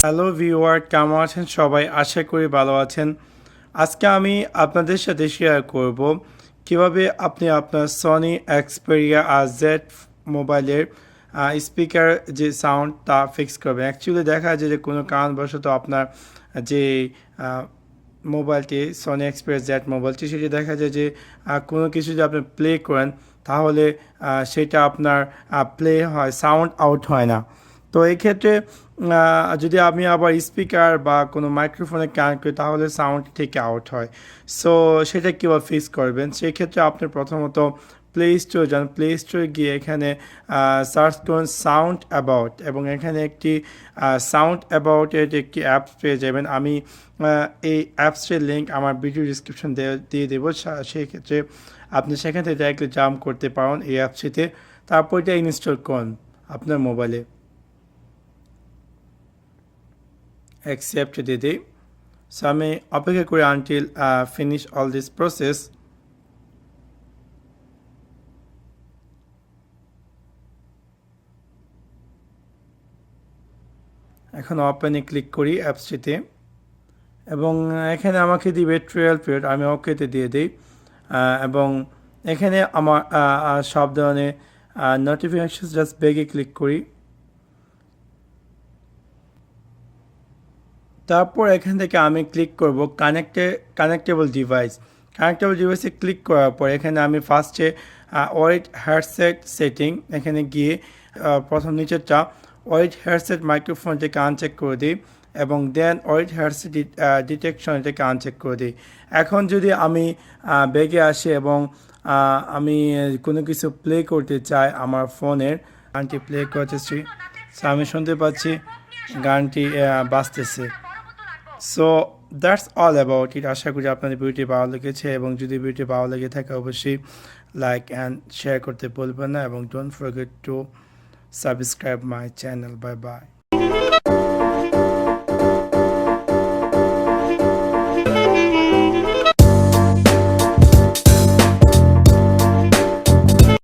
Hello viewer, কেমন আছেন সবাই? আশা করি ভালো আছেন। আজকে আমি আপনাদের সাথে শেয়ার করব কিভাবে আপনি আপনার সনি এক্সপেরিয়া জেড মোবাইলের স্পিকার যে সাউন্ড তা ফিক্স করবেন। অ্যাকচুয়ালি দেখা যায় যে কোনো কারণবশত আপনার যে মোবাইলটি সনি এক্সপেরিয়া জেড মোবাইলটি সেটি দেখা যায় যে কোনো কিছু যদি আপনি প্লে করেন তাহলে সেটা আপনার প্লে হয়, সাউন্ড আউট হয় না। তো এই ক্ষেত্রে যদি আমি আবার স্পিকার বা কোনো মাইক্রোফোনে কানেক্ট করি তাহলে সাউন্ড ঠিক আউট হয়। সো সেটা কীভাবে ফিক্স করবেন? সেই ক্ষেত্রে আপনি প্রথমত প্লে স্টোর যান। প্লে স্টোরে গিয়ে এখানে সার্চ করুন সাউন্ড অ্যাবাউট, এবং এখানে একটি সাউন্ড অ্যাবাউটের একটি অ্যাপস পেয়ে যাবেন। আমি এই অ্যাপসটির লিঙ্ক আমার ভিডিও ডিসক্রিপশন দিয়ে দেবো। সেই ক্ষেত্রে আপনি সেখান থেকে ডাইরেক্টলি জাম্প করতে পারেন এই অ্যাপসটিতে। তারপর এটা ইনস্টল করুন আপনার মোবাইলে। অ্যাকসেপ্ট দিয়ে দিই। সো আমি অপেক্ষা করি until finish all this process. এখন ওপেনে ক্লিক করি অ্যাপসটিতে, এবং এখানে আমাকে দিবে ট্রায়াল পিরিয়ড, আমি ওকেতে দিয়ে দিই। এবং এখানে আমার সব ধরনের নোটিফিকেশন জাস্ট ব্যাগে ক্লিক করি। তারপর এখান থেকে আমি ক্লিক করব কানেক্টেবল ডিভাইস। কানেক্টেবল ডিভাইসে ক্লিক করার পর এখানে আমি ফার্স্টে ওয়াইড হেডসেট সেটিং, এখানে গিয়ে প্রথম নিচেরটা ওয়াইড হেডসেট মাইক্রোফোন থেকে আনচেক করে দিই, এবং দেন ওয়াইড হেডসেট ডিটেকশন থেকে আনচেক করে দিই। এখন যদি আমি ব্যাগে আসি এবং আমি কোনো কিছু প্লে করতে চাই আমার ফোনের, গানটি প্লে করতেছি, সো আমি শুনতে পাচ্ছি গানটি বাজতেছে। So that's all about it. আশা করি আপনাদের ভিডিওটি ভালো লেগেছে, এবং যদি ভিডিওটি ভালো লেগে থাকে অবশ্যই লাইক অ্যান্ড শেয়ার করতে ভুলবেন না, এবং don't forget to subscribe my channel. Bye bye.